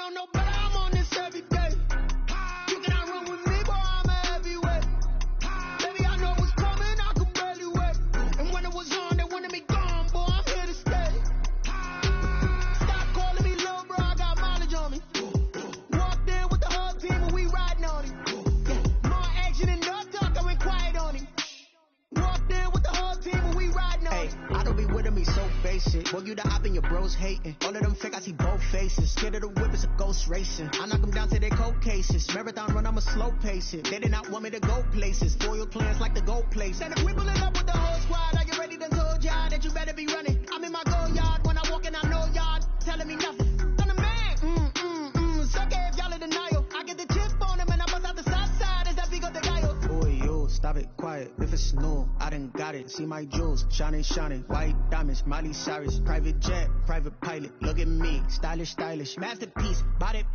don't know, but I'm on this every day. You cannot run with me, boy, I'm a heavyweight. Baby, I know what's coming, I could barely wait. And when it was on, they wanted me gone, boy, I'm here to stay. Stop calling me little bro, I got mileage on me. Walked in with the whole team and we riding on him. More action and no talk, I went quiet on him. Walked in with the whole team and we riding on him. I don't be with me so basic. Boy, you the op and your bros hating. All of them fake, I see both faces. Scared of the whip, it's a ghost racing. I knock them down to their cold cases. Marathon run, I'ma slow pace it. They did not want me to go places. Foil plans like the gold place. And if we pulling up with the whole squad, are you ready to told y'all that you better be running? I'm in my go yard. When I walk in, I know y'all telling me nothing. I'm the man. Suck it if y'all in denial. I get the chip on him and I bust out the south side. Is that Vigo de Gallo? Boy, yo, stop it, quiet. If it's new, I done got it. See my jewels, shining, shining. White diamonds, Miley Cyrus. Private jet, private pilot. Look at me, stylish, stylish. Masterpiece, body,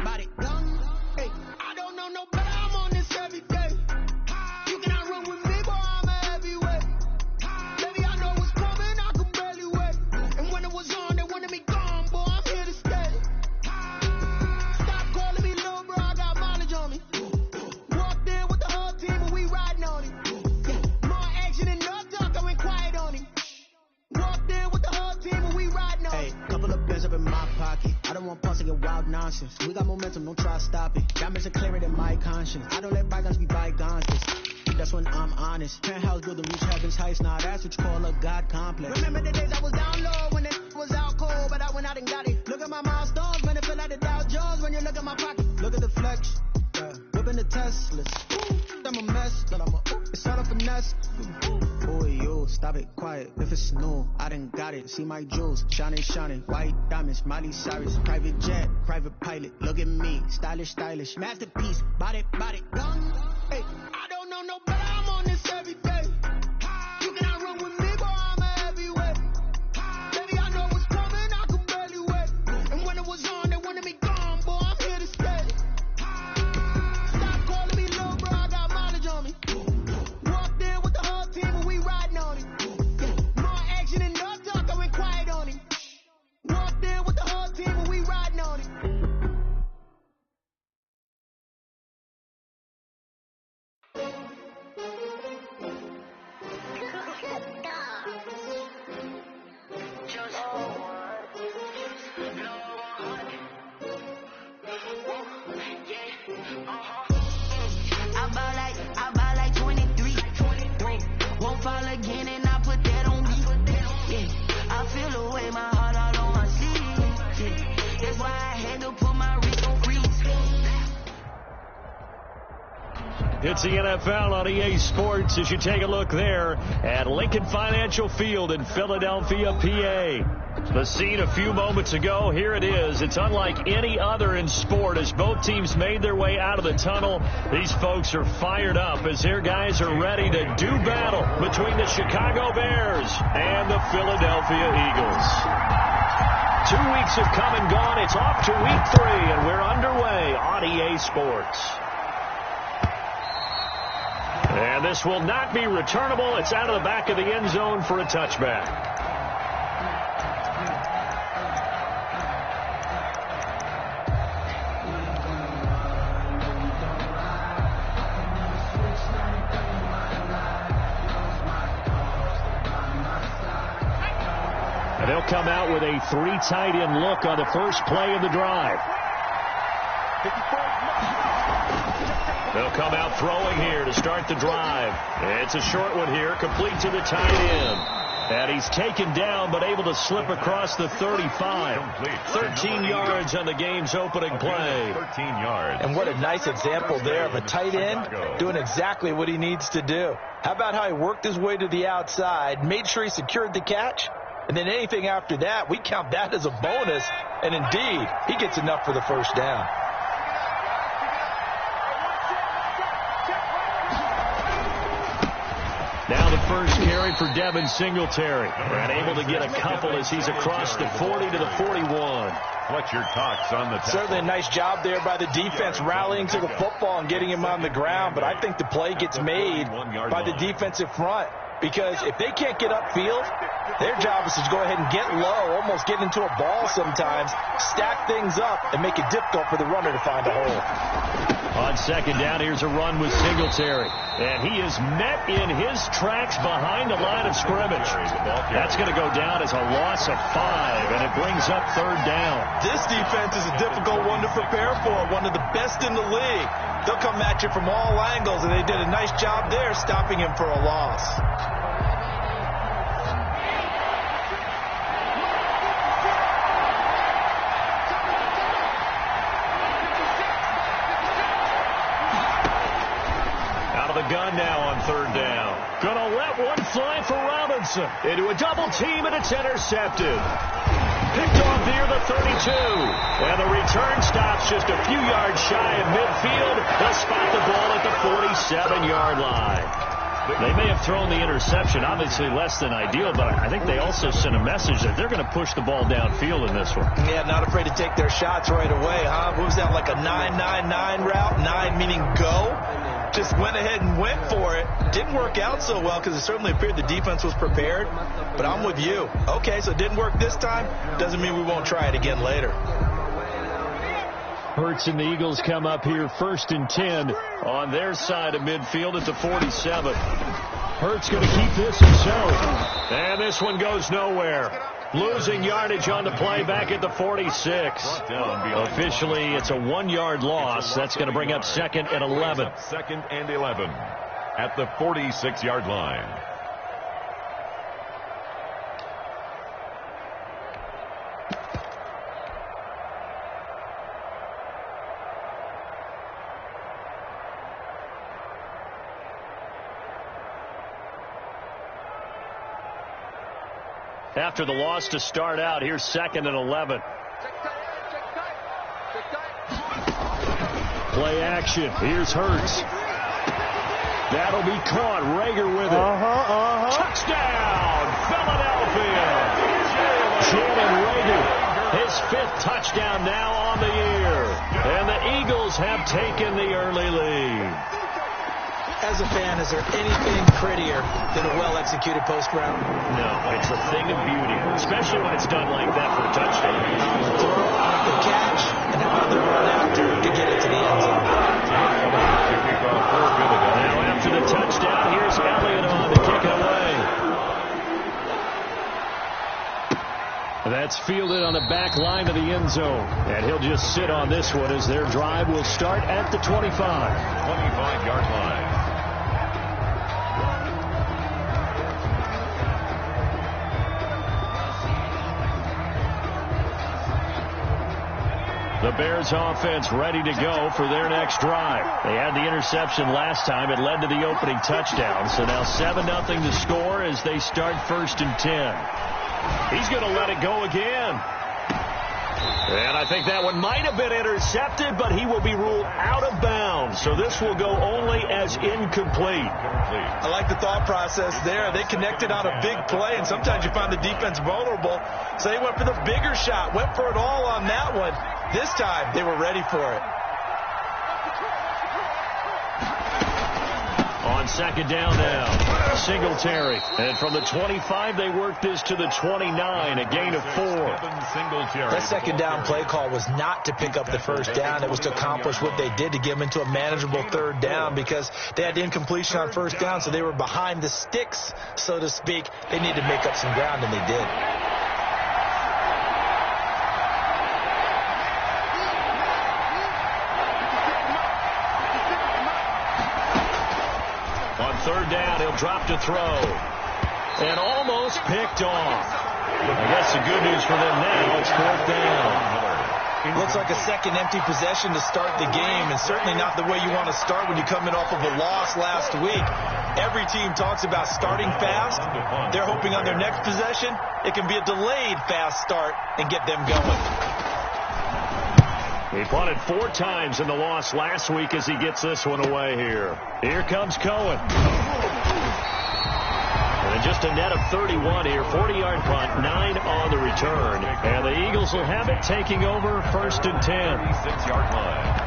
young. Hey, I don't know no better, I'm on this every day. You cannot run with me, boy, I'm a heavyweight. Baby, I know what's coming, I could barely wait. And when it was on, they wanted me gone, boy, I'm here to stay. Stop calling me little bro, I got mileage on me. Walked in with the whole team and we riding on him. More action and no talk, I went quiet on him. Walked in with the whole team and we riding on him. Couple of bands up in my pocket. I don't want pause to get wild nonsense. We got momentum, don't try to stop it. Diamonds are clearer than my conscience. I don't let bygones be bygones. That's when I'm honest. Penthouse building reach heaven's heights. Now that's what you call a God complex. Remember the days I was down low when it was out cold, but I went out and got it. Look at my milestones, man, it feel like the Dow Jones when you look at my pocket. Look at the flex. Whipping the Teslas. I'm a mess, but it's all a finesse. Boy, yo, stop it, quiet. If it's new, I done got it. See my jewels, shining, shining. White diamonds, Miley Cyrus. Private jet, private pilot. Look at me, stylish, stylish. Masterpiece, body, young. Hey, I don't know no better, I'm on this every day. You cannot run with me, boy, I'm a heavyweight. Baby, I know what's coming, I could barely wait. And when it was on, they wanted me gone, boy, I'm here to stay. Stop calling me little bro, I got mileage on me. Walked in with the whole team and we riding on him. More action and no talk, I went quiet on him. Walked in with the whole team and we riding on him. I ball like 23. Won't fall again and I put that on me. Yeah, I feel the way my heart all on my sleeve. Yeah, that's why I had to put my wrist on freeze. It's the NFL on EA Sports as you take a look there at Lincoln Financial Field in Philadelphia, PA. The scene a few moments ago, here it is. It's unlike any other in sport as both teams made their way out of the tunnel. These folks are fired up as their guys are ready to do battle between the Chicago Bears and the Philadelphia Eagles. 2 weeks have come and gone. It's off to week 3, and we're underway on EA Sports. And this will not be returnable. It's out of the back of the end zone for a touchback. And they'll come out with a 3 tight end look on the first play of the drive. They'll come out throwing here to start the drive. It's a short one here, complete to the tight end. And he's taken down, but able to slip across the 35. 13 yards on the game's opening play. 13 yards. And what a nice example there of a tight end doing exactly what he needs to do. How about how he worked his way to the outside, made sure he secured the catch, and then anything after that, we count that as a bonus. And indeed, he gets enough for the first down. Now the first carry for Devin Singletary. And able to get a couple as he's across the 40 to the 41. What's your thoughts on the tackle? Certainly a nice job there by the defense rallying to the football and getting him on the ground. But I think the play gets made by the defensive front. because if they can't get upfield, their job is to go ahead and get low, almost get into a ball sometimes, stack things up, and make it difficult for the runner to find a hole. On second down, here's a run with Singletary. And he is met in his tracks behind the line of scrimmage. That's going to go down as a loss of 5, and it brings up third down. This defense is a difficult one to prepare for, one of the best in the league. They'll come at you from all angles, and they did a nice job there stopping him for a loss. Gun now on third down. Gonna let one fly for Robinson. Into a double team, and it's intercepted. Picked off near the 32. And the return stops just a few yards shy of midfield. They'll spot the ball at the 47-yard line. They may have thrown the interception, obviously less than ideal, but I think they also sent a message that they're going to push the ball downfield in this one. Yeah, not afraid to take their shots right away, huh? What was that, like a 9-9-9 route? 9 meaning go? Just went ahead and went for it. Didn't work out so well because it certainly appeared the defense was prepared. But I'm with you. Okay, so it didn't work this time. Doesn't mean we won't try it again later. Hurts and the Eagles come up here 1st and 10 on their side of midfield at the 47. Hurts going to keep this his own. And this one goes nowhere. Losing yardage on the play back at the 46. Officially, it's a 1-yard loss. That's going to bring up 2nd and 11. 2nd and 11 at the 46-yard line. After the loss to start out, here's 2nd and 11. Play action. Here's Hurts. That'll be caught. Rager with it. Touchdown, Philadelphia. Jalen Rager, his 5th touchdown now on the year. And the Eagles have taken the early lead. As a fan, is there anything prettier than a well-executed post route? No, it's a thing of beauty, especially when it's done like that for a touchdown. Throw, the catch, and another run after to get it to the end zone. Now after the touchdown, here's Elliott on to kick it away. That's fielded on the back line of the end zone. And he'll just sit on this one as their drive will start at the 25. 25-yard line. The Bears offense ready to go for their next drive. They had the interception last time. It led to the opening touchdown. So now 7-0 to score as they start 1st and 10. He's going to let it go again. And I think that one might have been intercepted, but he will be ruled out of bounds. So this will go only as incomplete. I like the thought process there. They connected on a big play, and sometimes you find the defense vulnerable. So they went for the bigger shot, went for it all on that one. This time, they were ready for it. On second down now, Singletary. And from the 25, they worked this to the 29, a gain of 4. That second down play call was not to pick up the first down. It was to accomplish what they did to get them into a manageable third down because they had incompletion on first down, so they were behind the sticks, so to speak. They needed to make up some ground, and they did. Third down, he'll drop to throw. And almost picked off. I guess the good news for them now, it's 4th down. Looks like a second empty possession to start the game, and certainly not the way you want to start when you're coming off of a loss last week. Every team talks about starting fast. They're hoping on their next possession, it can be a delayed fast start and get them going. He punted 4 times in the loss last week as he gets this one away here. Here comes Cohen. And just a net of 31 here. 40-yard punt, 9 on the return. And the Eagles will have it taking over 1st and 10. 36-yard line.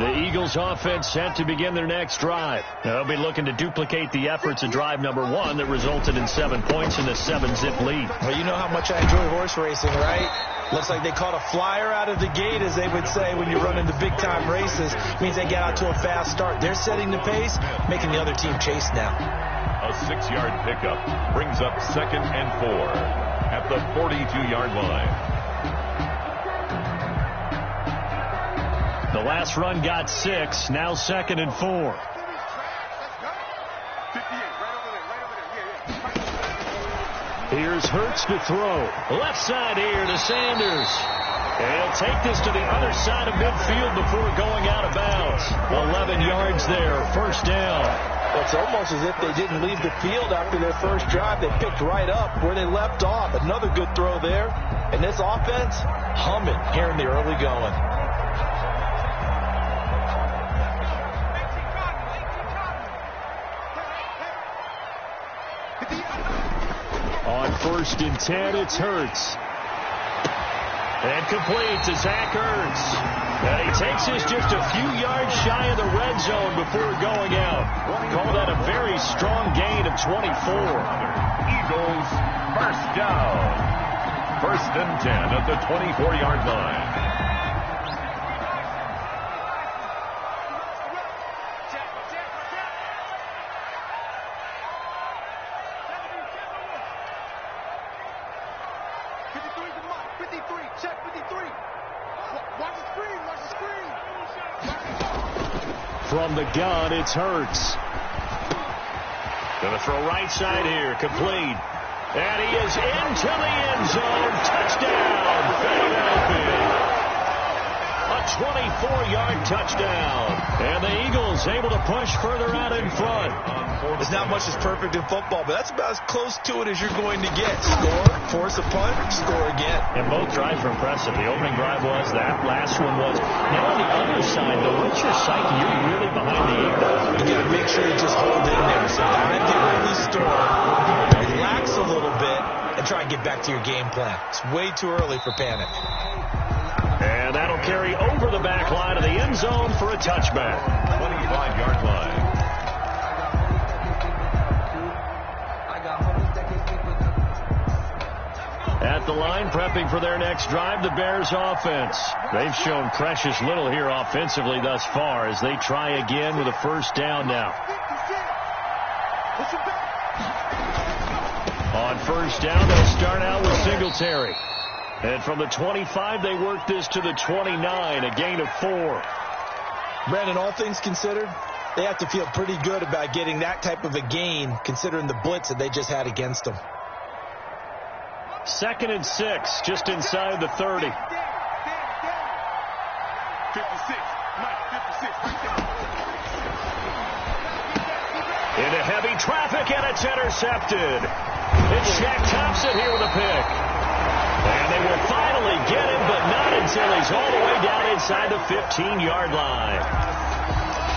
The Eagles offense set to begin their next drive. They'll be looking to duplicate the efforts of drive number 1 that resulted in 7 points in the 7-zip lead. Well, you know how much I enjoy horse racing, right? Looks like they caught a flyer out of the gate, as they would say when you're running the big-time races. Means they get out to a fast start. They're setting the pace, making the other team chase now. A 6-yard pickup brings up 2nd and 4 at the 42-yard line. The last run got 6, now 2nd and 4. Here's Hurts to throw. Left side here to Sanders. He'll take this to the other side of midfield before going out of bounds. 11 yards there, first down. It's almost as if they didn't leave the field after their first drive. They picked right up where they left off. Another good throw there. And this offense, humming here in the early going. On 1st and 10, it's Hurts. And complete to Zach Ertz. And he takes this just a few yards shy of the red zone before going out. Call that a very strong gain of 24. Eagles first down. 1st and 10 at the 24-yard line. From the gun, it's Hurts. Gonna throw right side here, complete. And he is into the end zone. Touchdown, Philadelphia. A 24-yard touchdown. And the Eagles able to push further out in front. There's not much that's perfect in football, but that's about as close to it as you're going to get. Score, force a punt, score again. And both drives were impressive. The opening drive was, that last one was. Now on the other side, though, what's your psyche? You're really behind the eight ball. You got to make sure you just hold in there. So dive the early store, relax a little bit, and try and get back to your game plan. It's way too early for panic. And that'll carry over the back line of the end zone for a touchback. 25-yard line. At the line, prepping for their next drive, the Bears offense. They've shown precious little here offensively thus far as they try again with a first down now. On first down, they'll start out with Singletary. And from the 25, they work this to the 29, a gain of 4. Brandon, all things considered, they have to feel pretty good about getting that type of a gain considering the blitz that they just had against them. 2nd and 6, just inside the 30. 56. Into heavy traffic, and it's intercepted. It's Shaq Thompson here with a pick. And they will finally get him, but not until he's all the way down inside the 15-yard line.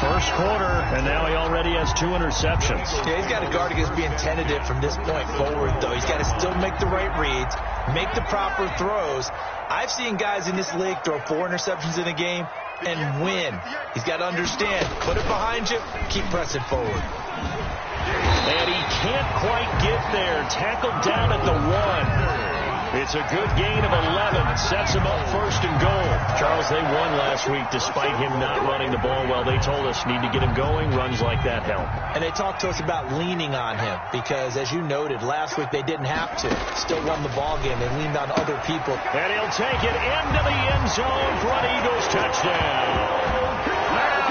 First quarter, and now he already has 2 interceptions. Yeah, he's got to guard against being tentative from this point forward, though. He's got to still make the right reads, make the proper throws. I've seen guys in this league throw 4 interceptions in a game and win. He's got to understand, put it behind you, keep pressing forward. And he can't quite get there. Tackled down at the 1. It's a good gain of 11. Sets him up 1st and goal. Charles, they won last week despite him not running the ball well. They told us need to get him going. Runs like that help. And they talked to us about leaning on him because, as you noted, last week they didn't have to. Still won the ball game. They leaned on other people. And he'll take it into the end zone for an Eagles touchdown.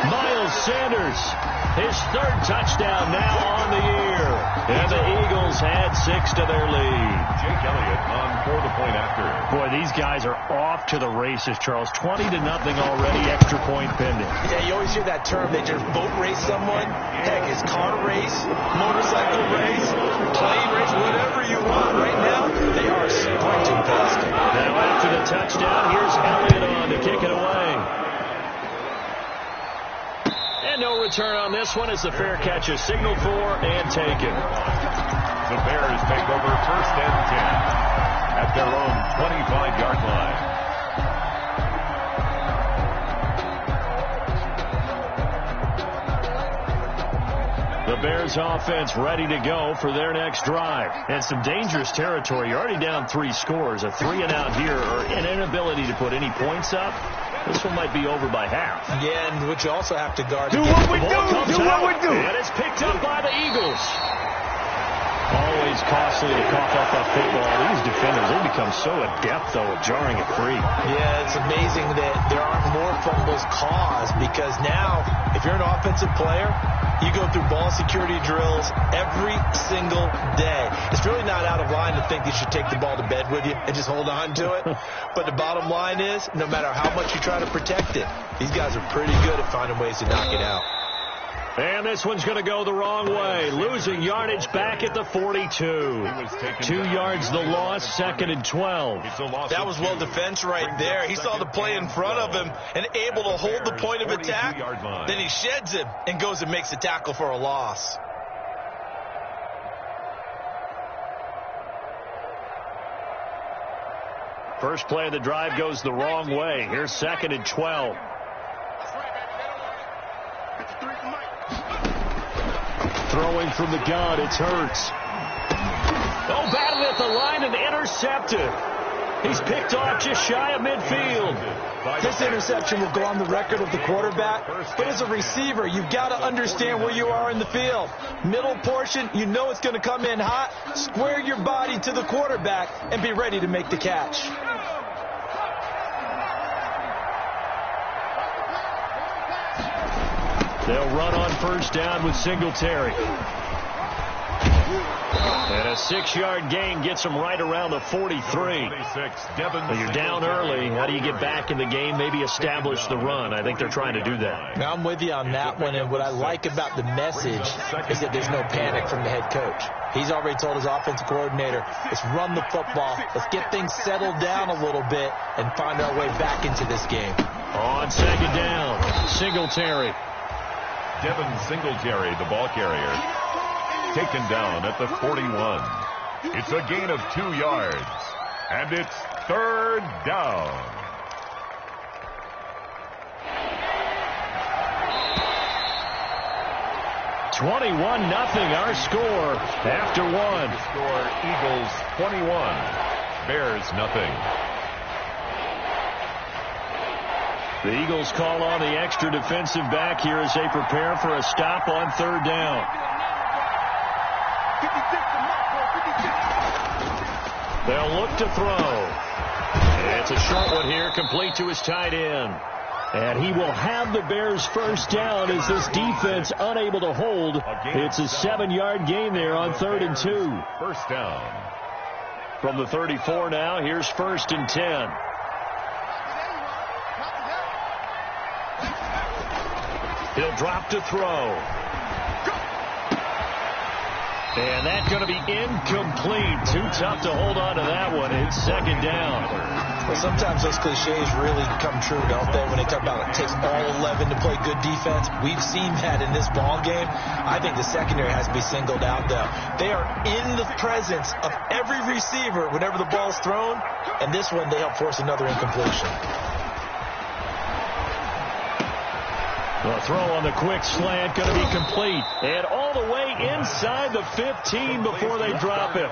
Miles Sanders, his 3rd touchdown now on the year. And the Eagles add 6 to their lead. Jake Elliott on for the point after. Boy, these guys are off to the races, Charles. 20-0 already, extra point pending. Yeah, you always hear that term. They just boat race someone. Heck, it's car race, motorcycle race, plane race, whatever you want. Right now, they are sprinting past it. Now after the touchdown, here's Elliott on to kick it away. And no return on this one as the fair catch is signaled for and taken. The Bears take over 1st and 10 at their own 25-yard line. Bears offense ready to go for their next drive. And some dangerous territory. You're already down 3 scores. A 3-and-out here or an inability to put any points up. This one might be over by half. Yeah, and what you also have to guard. Do what we do. Do what we do. And it's picked up by the Eagles. Always costly to cough up that football. These defenders, they become so adept, though, at jarring it free. Yeah, it's amazing that there aren't more fumbles caused because now, if you're an offensive player, you go through ball security drills every single day. It's really not out of line to think you should take the ball to bed with you and just hold on to it. But the bottom line is, no matter how much you try to protect it, these guys are pretty good at finding ways to knock it out. And this one's going to go the wrong way. Losing yardage back at the 42. 2 yards the loss, 2nd and 12. That was well defense right there. He saw the play in front of him and able to hold the point of attack. Then he sheds him and goes and makes a tackle for a loss. First play of the drive goes the wrong way. Here's 2nd and 12. Throwing from the gun, it's Hurts. Oh, batted at the line and intercepted. He's picked off just shy of midfield. This interception will go on the record of the quarterback, but as a receiver, you've got to understand where you are in the field. Middle portion, you know it's going to come in hot. Square your body to the quarterback and be ready to make the catch. They'll run on first down with Singletary. And a 6-yard gain gets them right around the 43. But you're down early. How do you get back in the game? Maybe establish the run. I think they're trying to do that. Now, I'm with you on that one, and what I like about the message is that there's no panic from the head coach. He's already told his offensive coordinator, let's run the football, let's get things settled down a little bit and find our way back into this game. On 2nd down, Singletary. Devin Singletary, the ball carrier, taken down at the 41. It's a gain of 2 yards, and it's 3rd down. (21-0) our score after 1. Score Eagles 21, Bears nothing. The Eagles call on the extra defensive back here as they prepare for a stop on 3rd down. They'll look to throw. It's a short one here, complete to his tight end. And he will have the Bears first down as this defense unable to hold. It's a 7-yard gain there on 3rd and 2. First down. From the 34 now, here's 1st and 10. He'll drop to throw. And that's going to be incomplete. Too tough to hold on to that one. It's 2nd down. Well, sometimes those cliches really come true, don't they? When they talk about it takes all 11 to play good defense. We've seen that in this ball game. I think the secondary has to be singled out, though. They are in the presence of every receiver whenever the ball's thrown. And this one, they help force another incompletion. The throw on the quick slant going to be complete. And all the way inside the 15 before they drop him.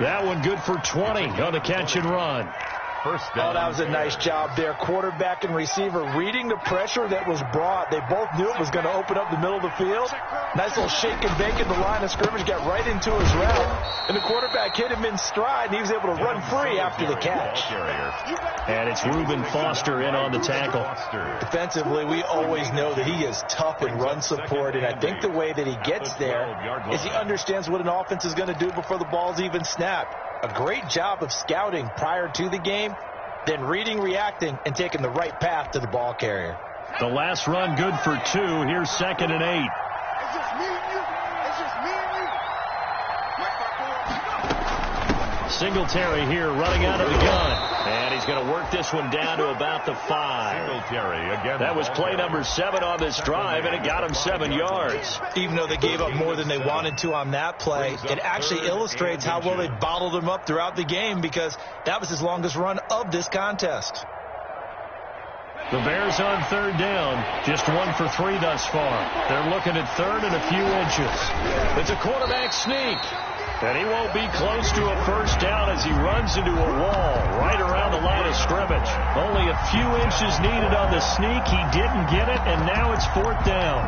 That one good for 20 on the catch and run. First down. Oh, that was a nice job there. Quarterback and receiver reading the pressure that was brought. They both knew it was going to open up the middle of the field. Nice little shake and bake in the line of scrimmage. Got right into his route. And the quarterback hit him in stride, and he was able to run free after the catch. And it's Reuben Foster in on the tackle. Defensively, we always know that he is tough in run support, and I think the way that he gets there is he understands what an offense is going to do before the ball's even snapped. A great job of scouting prior to the game, then reading, reacting, and taking the right path to the ball carrier. The last run good for 2. Here's 2nd and 8. It's just me and you. It's just me and you. Singletary here running out of the gun. And he's going to work this one down to about the 5. Singletary again. That was play number 7 on this drive, and it got him 7 yards. Even though they gave up more than they wanted to on that play, it actually illustrates how well they bottled him up throughout the game because that was his longest run of this contest. The Bears on third down, just 1 for 3 thus far. They're looking at third and a few inches. It's a quarterback sneak, and he won't be close to a first down as he runs into a wall right around the line of scrimmage. Only a few inches needed on the sneak. He didn't get it, and now it's fourth down.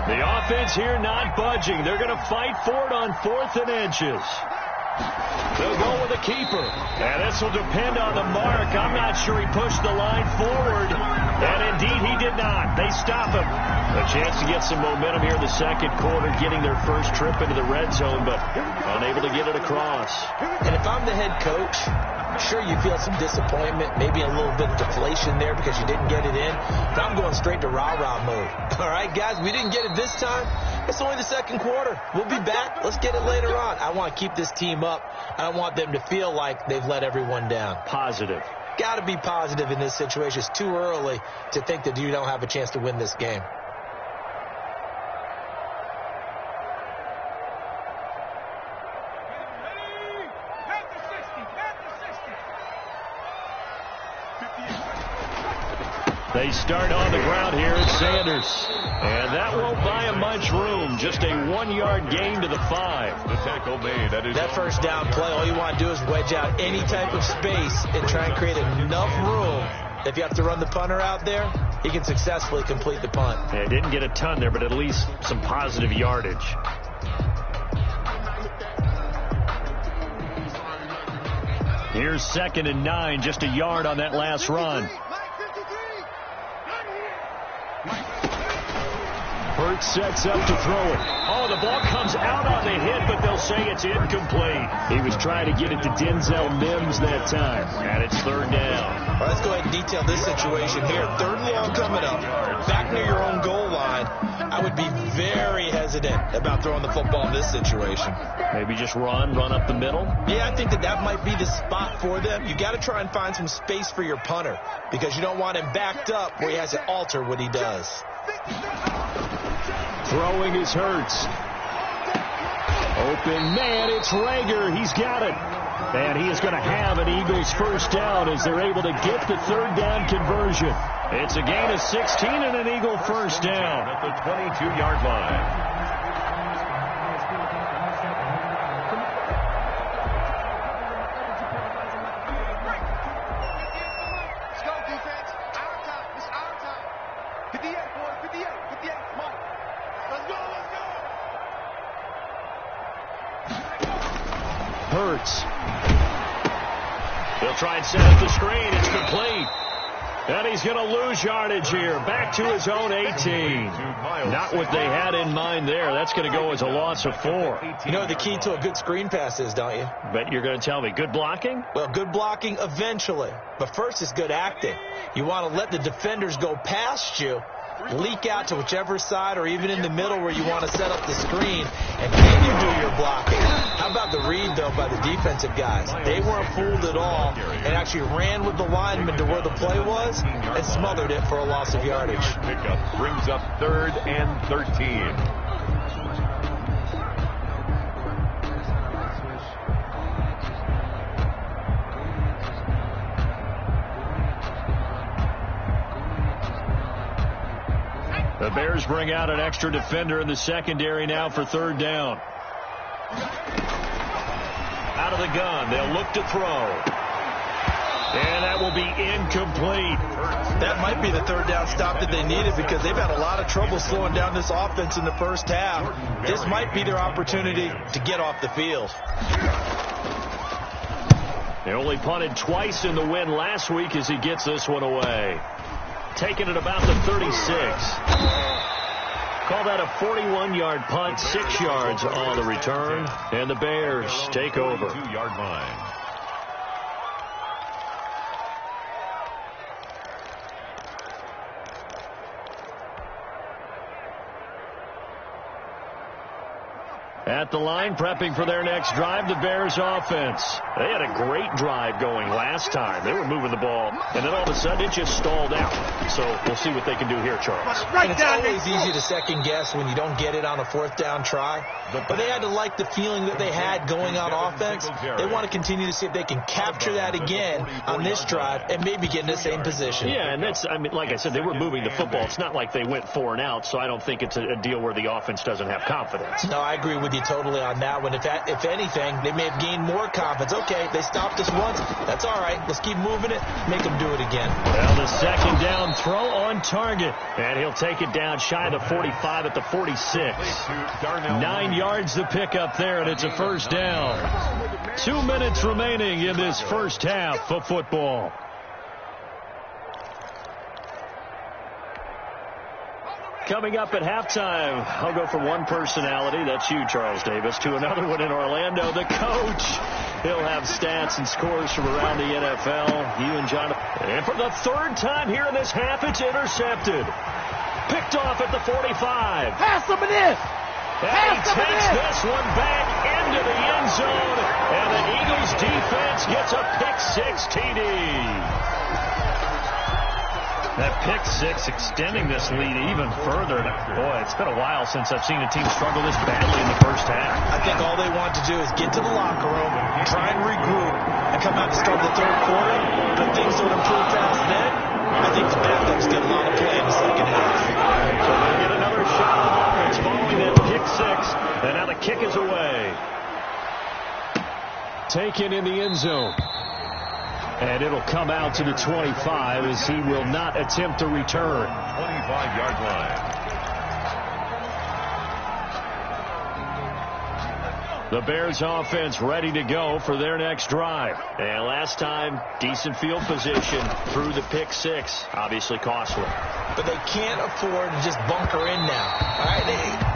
The offense here not budging. They're going to fight for it on 4th and inches. They'll go with a keeper. And this will depend on the mark. I'm not sure he pushed the line forward. And indeed he did not. They stop him. A chance to get some momentum here in the second quarter, getting their first trip into the red zone, but unable to get it across. And if I'm the head coach, I'm sure you feel some disappointment, maybe a little bit of deflation there because you didn't get it in. But I'm going straight to rah-rah mode. All right, guys, we didn't get it this time. It's only the second quarter. We'll be back. Let's get it later on. I want to keep this team up. I don't want them to feel like they've let everyone down. Positive. Got to be positive in this situation. It's too early to think that you don't have a chance to win this game. They start on the ground here at Sanders. And that won't buy him much room. Just a 1-yard gain to the 5. The tackle made. That first down play, all you want to do is wedge out any type of space and try and create enough room. If you have to run the punter out there, he can successfully complete the punt. Yeah, didn't get a ton there, but at least some positive yardage. Here's 2nd and 9, just a yard on that last run. Hurts sets up to throw it. Oh, the ball comes out on the hit, but they'll say it's incomplete. He was trying to get it to Denzel Mims that time, and it's 3rd down. All right, let's go ahead and detail this situation here. 3rd and long coming up, back near your own goal line. I would be very hesitant about throwing the football in this situation. Maybe just run up the middle? Yeah, I think that might be the spot for them. You got to try and find some space for your punter because you don't want him backed up where he has to alter what he does. Throwing is Hurts. Open man, it's Rager. He's got it. And he is going to have an Eagles first down as they're able to get the 3rd down conversion. It's a gain of 16 and an Eagle first down at the 22-yard line. Hurts. He'll try and set up the screen. It's complete. And he's going to lose yardage here. Back to his own 18. Not what they had in mind there. That's going to go as a loss of 4. You know what the key to a good screen pass is, don't you? Bet you're going to tell me. Good blocking? Well, good blocking eventually. But first is good acting. You want to let the defenders go past you, leak out to whichever side or even in the middle where you want to set up the screen, and then you do your blocking. How about the read, though, by the defensive guys? They weren't fooled at all and actually ran with the lineman to where the play was and smothered it for a loss of yardage. Pickup brings up 3rd and 13. The Bears bring out an extra defender in the secondary now for 3rd down. Out of the gun, they'll look to throw. And that will be incomplete. That might be the 3rd down stop that they needed because they've had a lot of trouble slowing down this offense in the first half. This might be their opportunity to get off the field. They only punted twice in the win last week as he gets this one away. Taking it about the 36. Call that a 41-yard punt, 6 yards on the return. And the Bears take over. 2-yard line. At the line, prepping for their next drive, the Bears offense. They had a great drive going last time. They were moving the ball, and then all of a sudden it just stalled out. So we'll see what they can do here, Charles. And it's always easy to second guess when you don't get it on a fourth down try. But they had to like the feeling that they had going on offense. They want to continue to see if they can capture that again on this drive and maybe get in the same position. Yeah, and that's, I mean, like I said, they were moving the football. It's not like they went 4 and out, so I don't think it's a deal where the offense doesn't have confidence. No, I agree with you totally on that one. If anything, they may have gained more confidence. Okay, they stopped us once. That's all right. Let's keep moving it. Make them do it again. Well, the second down throw on target. And he'll take it down shy of the 45 at the 46. 9 yards to pick up there, and it's a first down. 2 minutes remaining in this first half of football. Coming up at halftime, I'll go from one personality, that's you, Charles Davis, to another one in Orlando, the coach. He'll have stats and scores from around the NFL. You and John. And for the third time here in this half, it's intercepted. Picked off at the 45. Pass him this. And he takes this one back into the end zone. And the Eagles defense gets a pick-6 TD. That pick-6 extending this lead even further. Boy, it's been a while since I've seen a team struggle this badly in the first half. I think all they want to do is get to the locker room, try and regroup, and come out to start the third quarter. But if things don't improve fast then, I think the backups get a lot of play in the second half. So they'll get another shot of offense following that pick-6. And now the kick is away. Taken in the end zone. And it'll come out to the 25 as he will not attempt to return. 25-yard line. The Bears offense ready to go for their next drive. And last time, decent field position through the pick-6. Obviously costly. But they can't afford to just bunker in now. All right,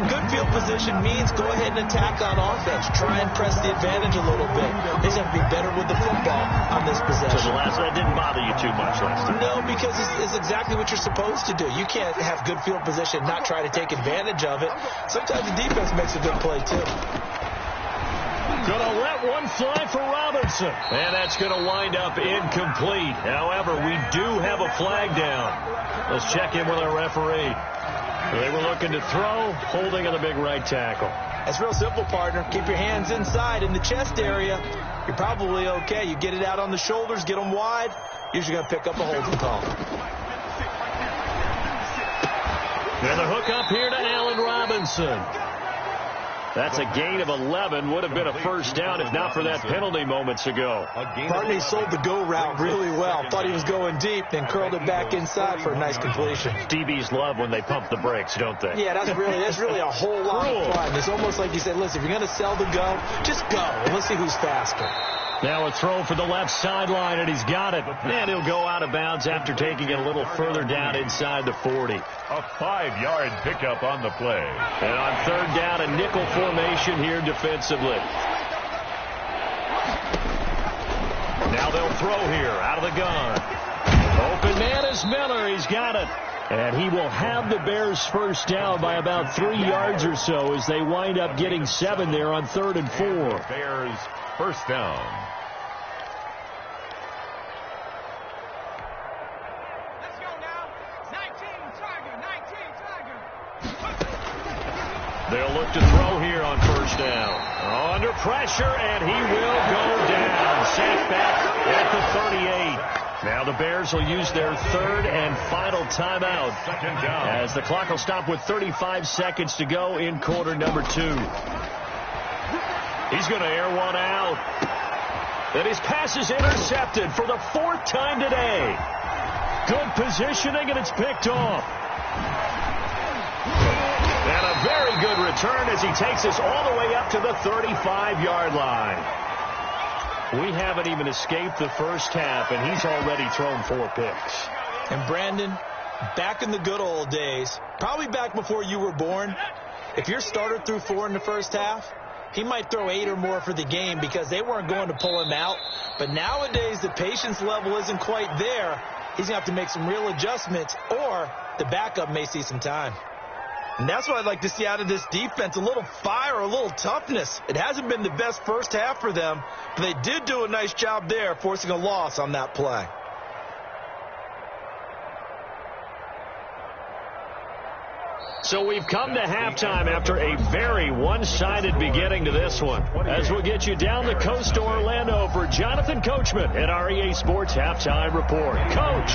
good field position means go ahead and attack on offense. Try and press the advantage a little bit. They just have to be better with the football on this possession. So the last that didn't bother you too much last time? No, because it's exactly what you're supposed to do. You can't have good field position and not try to take advantage of it. Sometimes the defense makes a good play, too. Gonna let one fly for Robinson. And that's gonna wind up incomplete. However, we do have a flag down. Let's check in with our referee. They were looking to throw, holding on the big right tackle. That's real simple, partner. Keep your hands inside in the chest area. You're probably okay. You get it out on the shoulders, get them wide. Usually going to pick up a holding call. And the hook up here to Allen Robinson. That's a gain of 11. Would have been a first down if not for that penalty moments ago. Partner sold the go route really well. Thought he was going deep, then curled it back inside for a nice completion. DBs love when they pump the brakes, don't they? Yeah, that's really a whole lot of fun. It's almost like you said, listen, if you're going to sell the go, just go. And let's see who's faster. Now a throw for the left sideline, and he's got it. And he'll go out of bounds after taking it a little further down inside the 40. A 5-yard pickup on the play. And on third down, a nickel formation here defensively. Now they'll throw here out of the gun. Open man is Miller. He's got it. And he will have the Bears first down by about 3 yards or so as they wind up getting 7 there on 3rd and 4. Bears first down. They'll look to throw here on first down. Under pressure, and he will go down. Sacked back at the 38. Now the Bears will use their third and final timeout as the clock will stop with 35 seconds to go in quarter number 2. He's going to air one out. And his pass is intercepted for the 4th time today. Good positioning, and it's picked off. And a very good return as he takes us all the way up to the 35-yard line. We haven't even escaped the first half, and he's already thrown 4 picks. And Brandon, back in the good old days, probably back before you were born, if your starter threw 4 in the first half, he might throw 8 or more for the game because they weren't going to pull him out. But nowadays, the patience level isn't quite there. He's going to have to make some real adjustments, or the backup may see some time. And that's what I'd like to see out of this defense, a little fire, a little toughness. It hasn't been the best first half for them, but they did do a nice job there, forcing a loss on that play. So we've come to halftime after a very one-sided beginning to this one. As we'll get you down the coast to Orlando for Jonathan Coachman at our EA Sports Halftime Report. Coach!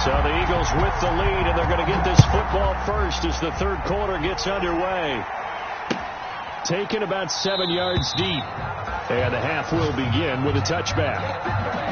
So the Eagles with the lead, and they're going to get this football first as the third quarter gets underway. Taken about 7 yards deep. And the half will begin with a touchback.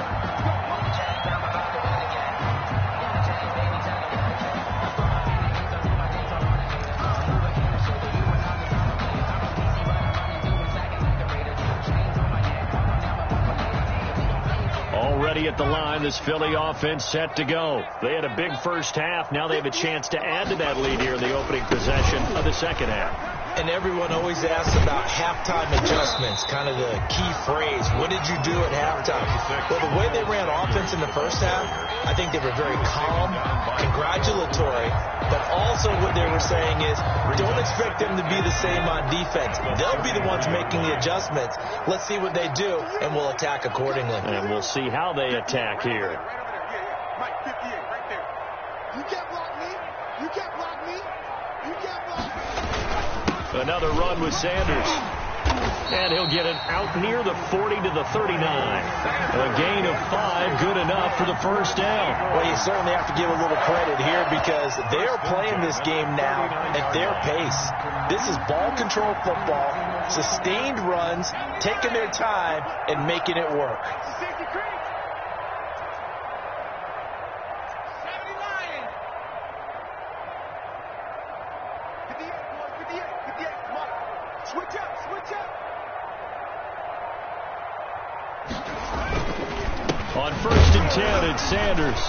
Already at the line, this Philly offense set to go. They had a big first half. Now they have a chance to add to that lead here in the opening possession of the second half. And everyone always asks about halftime adjustments, kind of the key phrase. What did you do at halftime? Well, the way they ran offense in the first half, I think they were very calm, congratulatory, but also what they were saying is don't expect them to be the same on defense. They'll be the ones making the adjustments. Let's see what they do, and we'll attack accordingly. And we'll see how they attack here. Mike 58, right there. You can't block me. You can't block me. You can't block me. Another run with Sanders. And he'll get it out near the 40 to the 39. A gain of 5, good enough for the first down. Well, you certainly have to give a little credit here because they're playing this game now at their pace. This is ball control football, sustained runs, taking their time, and making it work. On 1st and 10, it's Sanders.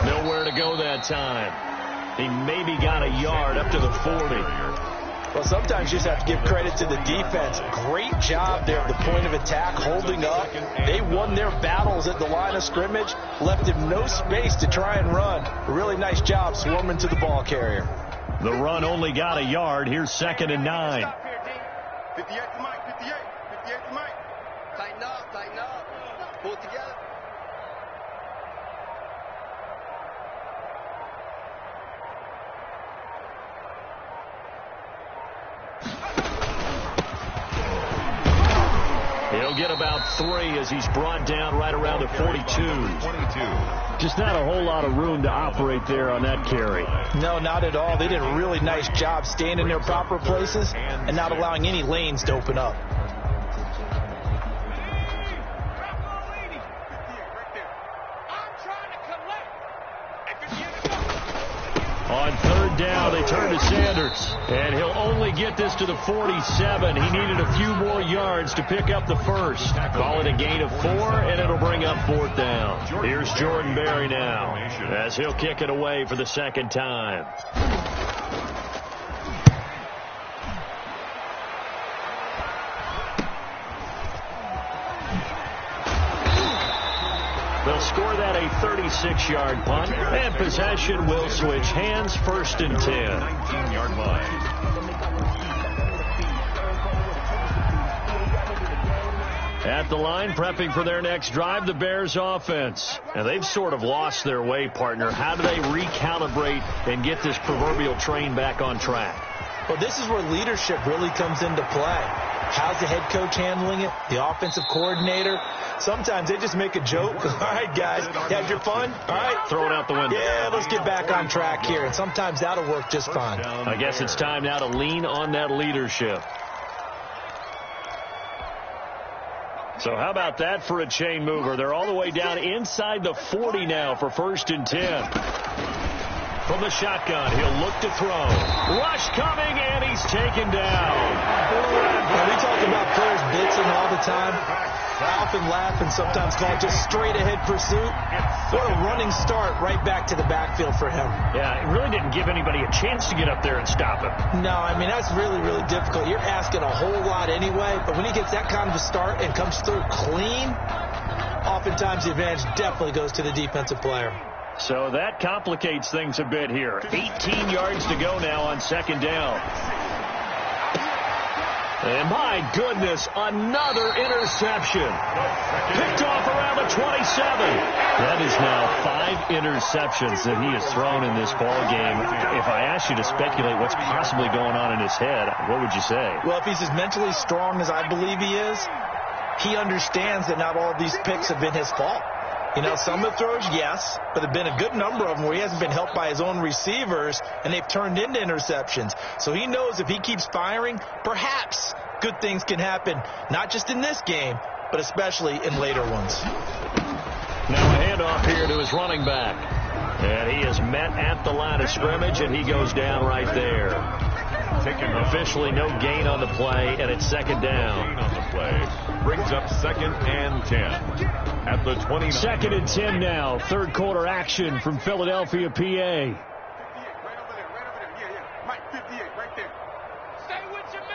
Nowhere to go that time. He maybe got a yard up to the 40. Well, sometimes you just have to give credit to the defense. Great job there at the point of attack, holding up. They won their battles at the line of scrimmage, left him no space to try and run. A really nice job swarming to the ball carrier. The run only got a yard. Here's 2nd and 9. 58 to Mike, 58. 58 to Mike. Tighten up, tighten up. Pull it together. He'll get about 3 as he's brought down right around the 42. Just not a whole lot of room to operate there on that carry. No, not at all. They did a really nice job staying in their proper places and not allowing any lanes to open up. On 3rd down, they turn to Sanders. And he'll only get this to the 47. He needed a few more yards to pick up the first. Call it a gain of 4, and it'll bring up 4th down. Here's Jordan Berry now as he'll kick it away for the second time. They'll score that a 36-yard punt, and possession will switch hands, 1st and 10. 19-yard line. At the line, prepping for their next drive, the Bears offense. Now, they've sort of lost their way, partner. How do they recalibrate and get this proverbial train back on track? Well, this is where leadership really comes into play. How's the head coach handling it? The offensive coordinator? Sometimes they just make a joke. All right, guys, you had your fun? All right. Throw it out the window. Yeah, let's get back on track here. And sometimes that'll work just fine. I guess it's time now to lean on that leadership. So how about that for a chain mover? They're all the way down inside the 40 now for 1st and 10. From the shotgun, he'll look to throw. Rush coming, and he's taken down. We talk about players blitzing all the time. I often laugh and sometimes call it just straight-ahead pursuit. What a running start right back to the backfield for him. Yeah, it really didn't give anybody a chance to get up there and stop him. No, I mean, that's really, really difficult. You're asking a whole lot anyway, but when he gets that kind of a start and comes through clean, oftentimes the advantage definitely goes to the defensive player. So that complicates things a bit here. 18 yards to go now on second down. And my goodness, another interception. Picked off around the 27. That is now 5 interceptions that he has thrown in this ball game. If I asked you to speculate what's possibly going on in his head, what would you say? Well, if he's as mentally strong as I believe he is, he understands that not all of these picks have been his fault. You know, some of the throws, yes, but there have been a good number of them where he hasn't been helped by his own receivers, and they've turned into interceptions. So he knows if he keeps firing, perhaps good things can happen, not just in this game, but especially in later ones. Now a handoff here to his running back. And he is met at the line of scrimmage, and he goes down right there. Officially no gain on the play, and it's second down. On the play brings up 2nd and 10 at the 29. 2nd and 10 now. Third quarter action from Philadelphia, PA. 58, right over there, yeah. Mike, 58, right there. Stay with your man.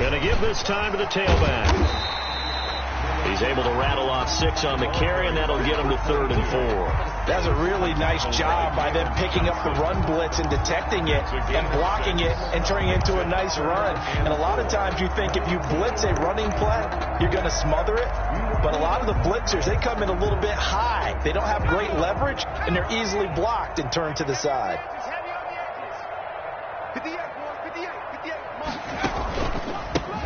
Gonna give this time to the tailback. He's able to rattle off 6 on the carry, and that'll get him to 3rd and 4. That's a really nice job by them picking up the run blitz and detecting it and blocking it and turning it into a nice run. And a lot of times you think if you blitz a running play, you're going to smother it. But a lot of the blitzers, they come in a little bit high. They don't have great leverage, and they're easily blocked and turned to the side. 58, boys, 58.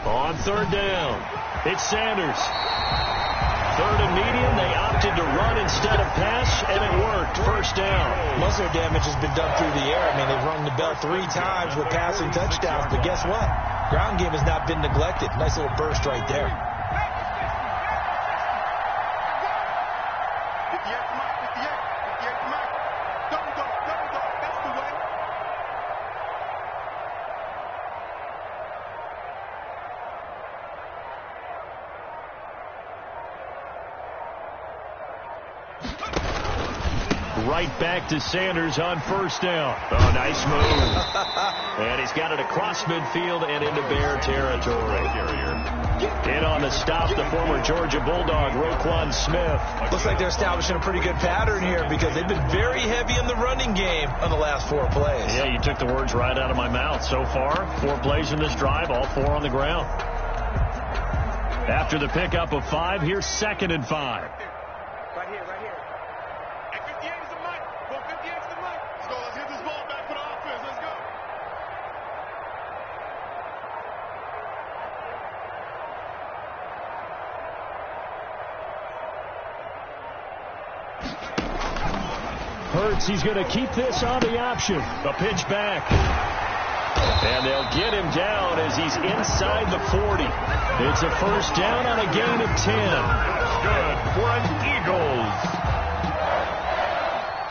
On 3rd down, it's Sanders. 3rd and medium, they opted to run instead of pass, and it worked. First down. Most of their damage has been done through the air. I mean, they've rung the bell 3 times with passing touchdowns, but guess what? Ground game has not been neglected. Nice little burst right there. 58 to Mike, 58 to Mike. Double dog, that's the way. Right back to Sanders on first down. Oh, nice move. And he's got it across midfield and into Bear territory. In on the stop, the former Georgia Bulldog, Roquan Smith. Looks like they're establishing a pretty good pattern here because they've been very heavy in the running game on the last 4 plays. Yeah, you took the words right out of my mouth. So far, 4 plays in this drive, all 4 on the ground. After the pickup of 5, here's 2nd and 5. Right here. At 58 is the Mike. Well, 58 is the Mike. Let's go. Let's get this ball back for the offense. Let's go. Hurts, he's going to keep this on the option. A pitch back. And they'll get him down as he's inside the 40. It's a first down on a gain of 10. Good for an Eagles.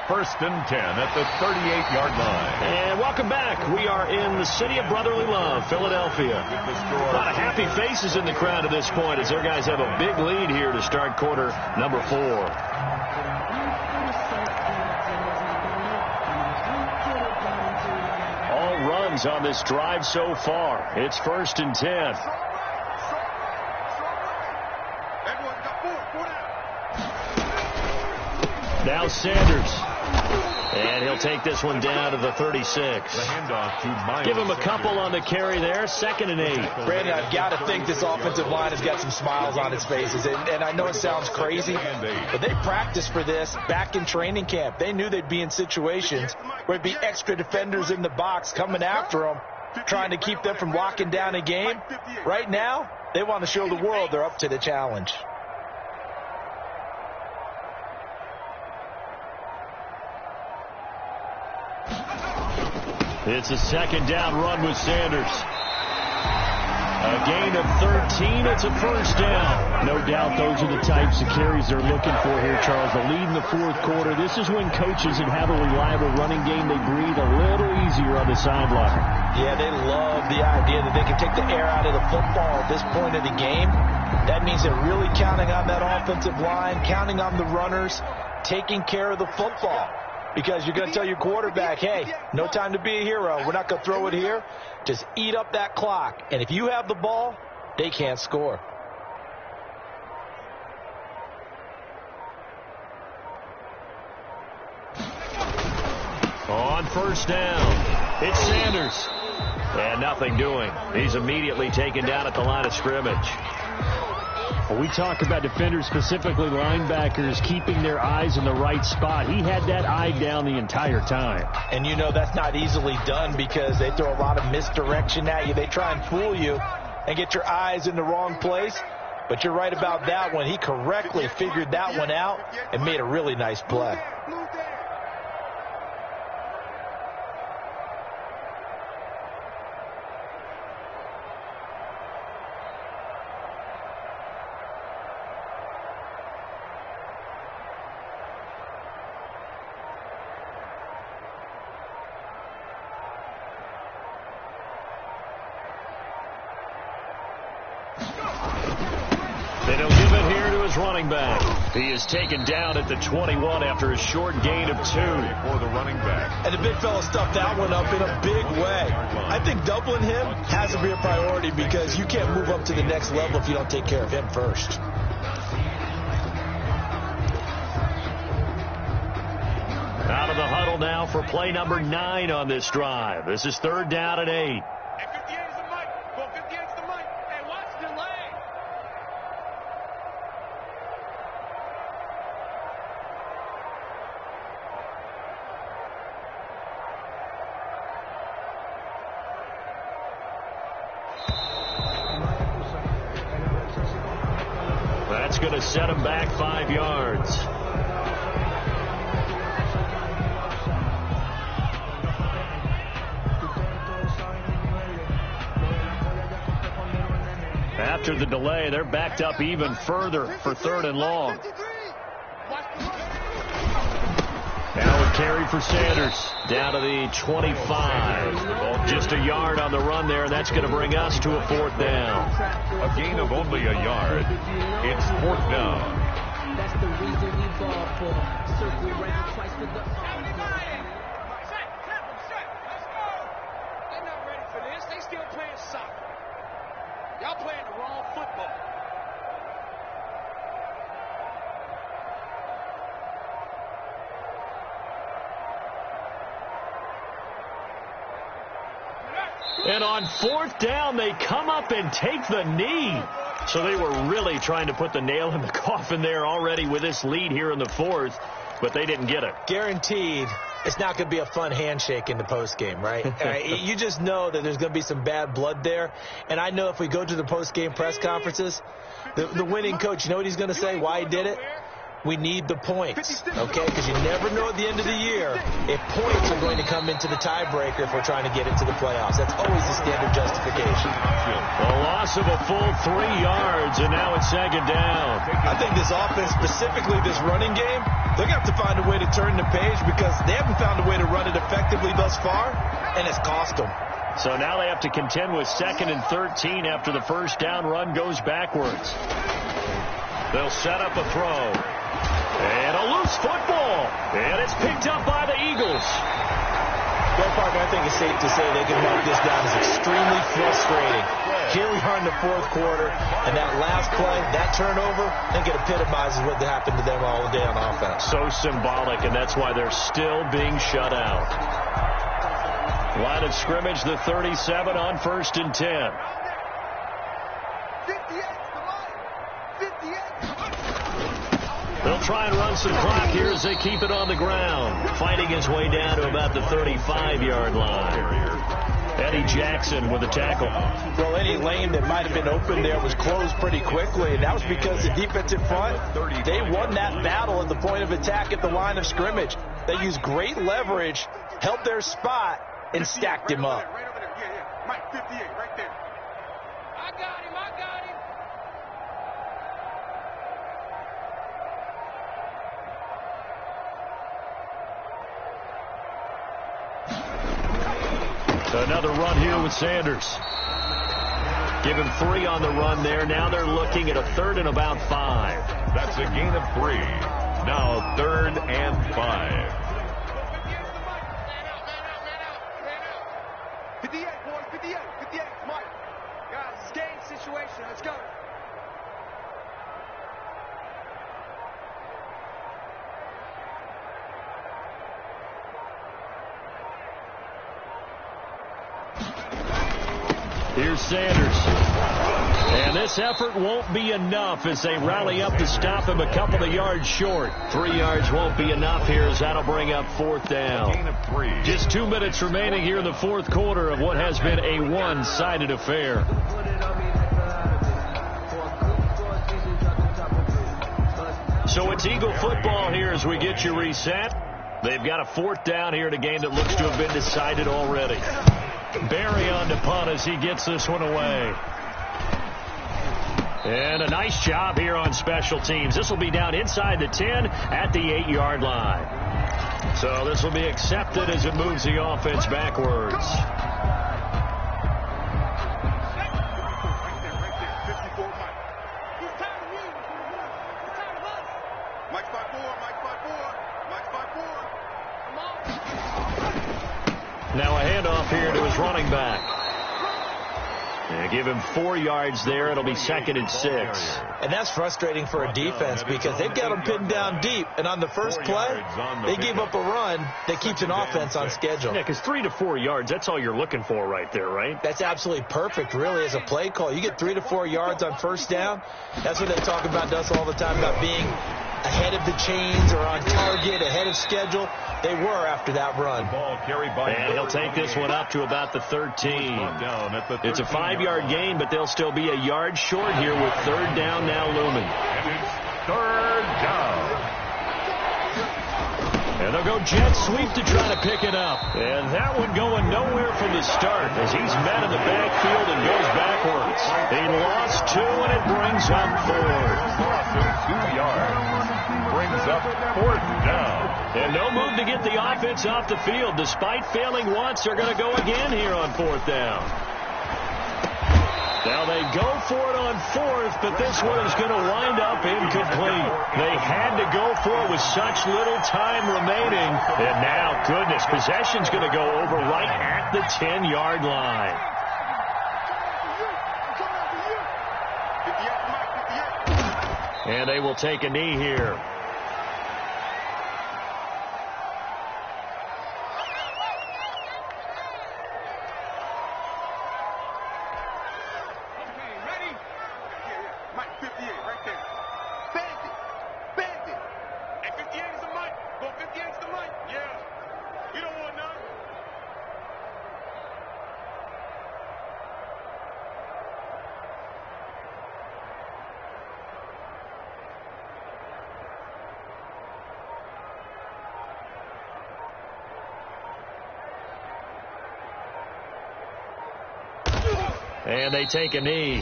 1st and 10 at the 38-yard line. And welcome back. We are in the city of brotherly love, Philadelphia. A lot of happy faces in the crowd at this point as their guys have a big lead here to start quarter number 4. On this drive so far. It's 1st and 10. Now Sanders. And he'll take this one down to the 36. The handoff to Miles. Give him a couple on the carry there. 2nd and 8. Brandon, I've got to think this offensive line has got some smiles on its faces. And I know it sounds crazy, but they practiced for this back in training camp. They knew they'd be in situations where there'd be extra defenders in the box coming after them, trying to keep them from locking down a game. Right now, they want to show the world they're up to the challenge. It's a 2nd down run with Sanders. A gain of 13. It's a first down. No doubt those are the types of carries they're looking for here, Charles. The lead in the 4th quarter. This is when coaches that have a reliable running game, they breathe a little easier on the sideline. Yeah, they love the idea that they can take the air out of the football at this point of the game. That means they're really counting on that offensive line, counting on the runners, taking care of the football. because you're going to tell your quarterback, hey, no time to be a hero. We're not going to throw it here. Just eat up that clock. And if you have the ball, they can't score. On first down, it's Sanders. And nothing doing. He's immediately taken down at the line of scrimmage. Well, we talk about defenders, specifically linebackers, keeping their eyes in the right spot. He had that eye down the entire time. And you know that's not easily done because they throw a lot of misdirection at you. They try and fool you and get your eyes in the wrong place. But you're right about that one. He correctly figured that one out and made a really nice play. Running back. He is taken down at the 21 after a short gain of 2. For the running back. And the big fella stuffed that one up in a big way. I think doubling him has to be a priority because you can't move up to the next level if you don't take care of him first. Out of the huddle now for play number 9 on this drive. This is 3rd down and 8. That's going to set him back 5 yards. After the delay, they're backed up even further for 3rd and long. Now a carry for Sanders down to the 25. Just a yard on the run there, and that's going to bring us to a 4th down. A gain of only a yard. It's 4th down. That's the reason we ball for. Circle around twice with the They're not ready for this. They still playing soccer. Y'all playing the wrong football. And on 4th down, they come up and take the knee. So they were really trying to put the nail in the coffin there already with this lead here in the 4th, but they didn't get it. Guaranteed it's not going to be a fun handshake in the postgame, right? You just know that there's going to be some bad blood there. And I know if we go to the postgame press conferences, the winning coach, you know what he's going to say, why he did it? We need the points, okay? Because you never know at the end of the year if points are going to come into the tiebreaker if we're trying to get into the playoffs. That's always the standard justification. A loss of a full 3 yards, and now it's 2nd down. I think this offense, specifically this running game, they're going to have to find a way to turn the page because they haven't found a way to run it effectively thus far, and it's cost them. So now they have to contend with 2nd and 13 after the first down run goes backwards. They'll set up a throw. And a loose football. And it's picked up by the Eagles. Well, Parker, I think it's safe to say they can mark this down as extremely frustrating. Here we are in the 4th quarter, and that last play, that turnover, I think it epitomizes what happened to them all day on offense. So symbolic, and that's why they're still being shut out. Line of scrimmage, the 37 on 1st and 10. They'll try and run some clock here as they keep it on the ground. Fighting his way down to about the 35-yard line. Eddie Jackson with a tackle. Well, any lane that might have been open there was closed pretty quickly, and that was because the defensive front, they won that battle at the point of attack at the line of scrimmage. They used great leverage, held their spot, and stacked him up. Right over there. Yeah. Mike, 58, right there. I got him. Another run here with Sanders. Give him 3 on the run there. Now they're looking at a 3rd and about 5. That's a gain of 3. Now 3rd and 5. Here's Sanders. And this effort won't be enough as they rally up to stop him a couple of yards short. 3 yards won't be enough here as that'll bring up 4th down. Just 2 minutes remaining here in the 4th quarter of what has been a one-sided affair. So it's Eagle football here as we get you reset. They've got a 4th down here in a game that looks to have been decided already. Barry on to punt as he gets this one away. And a nice job here on special teams. This will be down inside the 10 at the 8-yard line. So this will be accepted as it moves the offense backwards. Now a handoff here to his running back. And give him 4 yards there. It'll be 2nd and 6. And that's frustrating for a defense because they've got them pinned down deep. And on the first play, they gave up a run that keeps an offense on schedule. Yeah, because 3 to 4 yards, that's all you're looking for right there, right? That's absolutely perfect, really, as a play call. You get 3 to 4 yards on first down. That's what they talk about us all the time, about being ahead of the chains or on target, ahead of schedule. They were after that run. And he'll take this one up to about the 13. It's a 5-yard gain, but they'll still be a yard short here with 3rd down now looming. And it's 3rd down. And they'll go jet sweep to try to pick it up. And that one going nowhere from the start as he's met in the backfield and goes backwards. He lost 2, and it brings up 4. 2 yards. Brings up 4th down. And no move to get the offense off the field. Despite failing once, they're going to go again here on 4th down. Now they go for it on 4th, but this one is going to wind up incomplete. They had to go for it with such little time remaining. And now, goodness, possession's going to go over right at the 10-yard line. And they will take a knee here. And they take a knee.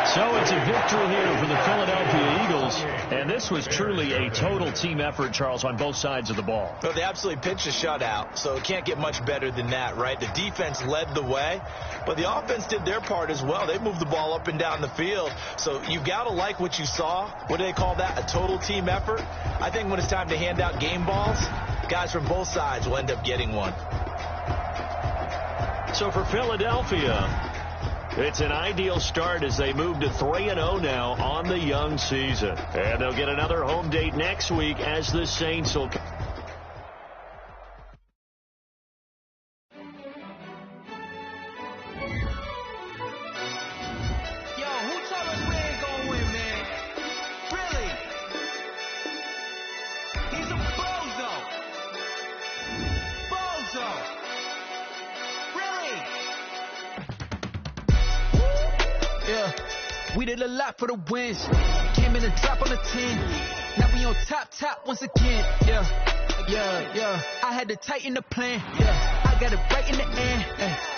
So it's a victory here for the Philadelphia Eagles. And this was truly a total team effort, Charles, on both sides of the ball. Well, they absolutely pitched a shutout, so it can't get much better than that, right? The defense led the way, but the offense did their part as well. They moved the ball up and down the field. So you got to like what you saw. What do they call that? A total team effort? I think when it's time to hand out game balls, guys from both sides will end up getting one. So for Philadelphia, it's an ideal start as they move to 3-0 now on the young season. And they'll get another home date next week as the Saints will... We did a lot for the wins. Came in a drop on the 10. Now we on top once again. Yeah. I had to tighten the plan. Yeah. I got it right in the end.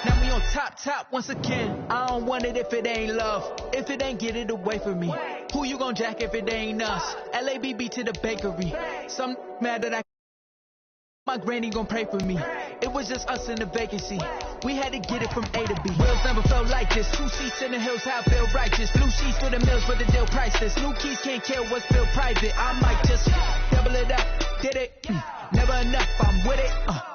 Now we on top once again. I don't want it if it ain't love. If it ain't, get it away from me. Who you gon' jack if it ain't us? LABB to the bakery. Some mad that my granny gon' pray for me. It was just us in the vacancy. We had to get it from A to B. Wheels never felt like this. 2 seats in the hills, how I feel righteous. Blue sheets for the mills, but the deal priceless. New keys can't kill what's built private. I might just double it up. Did it? Never enough, I'm with it.